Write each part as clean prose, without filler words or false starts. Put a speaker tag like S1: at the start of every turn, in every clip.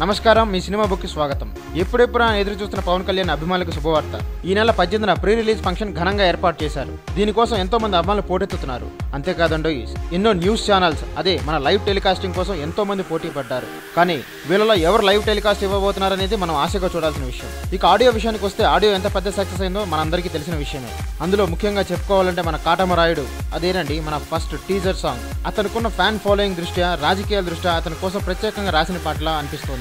S1: నమస్కారం, మీ సినిమా బుక్కి స్వాగతం. ఎప్పుడెప్పుడు ఎదురు చూస్తున్న పవన్ కళ్యాణ్ అభిమానులకు శుభవార్త. ఈ నెల 18న ప్రీ రిలీజ్ ఫంక్షన్ ఘనంగా ఏర్పాటు చేశారు. దీనికోసం ఎంతో మంది అభిమానులు పోటెత్తుతున్నారు. అంతేకాదండి, ఎన్నో న్యూస్ ఛానల్స్ మన లైవ్ టెలికాస్టింగ్ కోసం ఎంతో మంది పోటీ పడ్డారు. కానీ వీళ్ళలో ఎవరు లైవ్ టెలికాస్ట్ ఇవ్వబోతున్నారనేది మనం ఆశగా చూడాల్సిన విషయం. ఇక ఆడియో విషయానికి వస్తే, ఆడియో ఎంత పెద్ద సక్సెస్ అయిందో మనందరికీ తెలిసిన విషయమే. అందులో ముఖ్యంగా చెప్పుకోవాలంటే మన కాటమరాయుడు, అదేనండి మన ఫస్ట్ టీజర్ సాంగ్. అతనుకున్న ఫ్యాన్ ఫాలోయింగ్ దృష్ట్యా, రాజకీయాల దృష్ట్యా అతని కోసం ప్రత్యేకంగా రాసిన పాటలా అనిపిస్తోంది.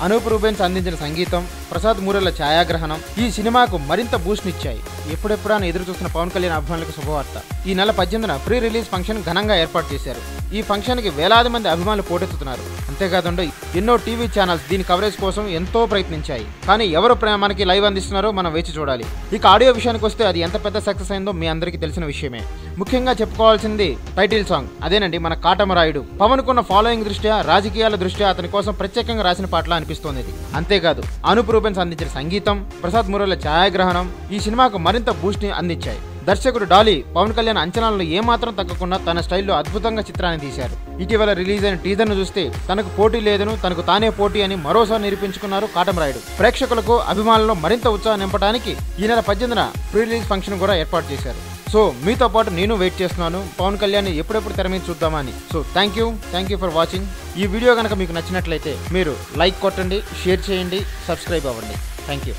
S1: అనూప్ రూబెన్స్ అందించిన సంగీతం, ప్రసాద్ మూరెళ్ల ఛాయాగ్రహణం ఈ సినిమాకు మరింత బూస్ట్ ఇచ్చాయి. ఎప్పుడెప్పుడా ఎదురు చూస్తున్న పవన్ కళ్యాణ్ అభిమానులకు శుభవార్త. ఈ నెల 18న ప్రీ రిలీజ్ ఫంక్షన్ ఘనంగా ఏర్పాటు చేశారు. ఈ ఫంక్షన్ కి వేలాది మంది అభిమానులు పోటెత్తుతున్నారు. అంతేకాదండి, ఎన్నో టీవీ ఛానల్స్ దీని కవరేజ్ కోసం ఎంతో ప్రయత్నించాయి. కానీ ఎవరు మనకి లైవ్ అందిస్తున్నారో మనం వేచి చూడాలి. ఇక ఆడియో విషయానికి వస్తే, అది ఎంత పెద్ద సక్సెస్ అయిందో మీ అందరికీ తెలిసిన విషయమే. ముఖ్యంగా చెప్పుకోవాల్సింది టైటిల్ సాంగ్, అదేనండి మన కాటమరాయుడు. పవన్ కున్న ఫాలోయింగ్ దృష్ట్యా, రాజకీయాల దృష్ట్యా అతని కోసం ప్రత్యేకంగా రాసిన పాటలా అనిపిస్తోంది. అంతేకాదు, అనూప్ రూబెన్స్ అందించిన సంగీతం, ప్రసాద్ మూరెళ్ల ఛాయాగ్రహణం ఈ సినిమాకు మరింత బూస్ట్ ని అందించాయి. దర్శకుడు డాలీ పవన్ కళ్యాణ్ అంచనాలను ఏమాత్రం తగ్గకుండా తన స్టైల్లో అద్భుతంగా చిత్రాన్ని తీశారు. ఇటీవల రిలీజ్ అయిన టీజర్ ను చూస్తే తనకు పోటీ లేదను, తనకు తానే పోటీ అని మరోసారి నిరూపించుకున్నారు కాటమరాయుడు. ప్రేక్షకులకు, అభిమానుల్లో మరింత ఉత్సాహం నింపడానికి ఈ నెల 18న ప్రీ రిలీజ్ ఫంక్షన్ కూడా ఏర్పాటు చేశారు. సో మీతో పాటు నేను వెయిట్ చేస్తున్నాను పవన్ కళ్యాణ్ ఎప్పుడెప్పుడు తెర మీద చూద్దామని. So thank you for watching. ఈ వీడియో కనుక మీకు నచ్చినట్లయితే మీరు లైక్ కొట్టండి, షేర్ చేయండి, సబ్స్క్రైబ్ అవ్వండి. Thank you.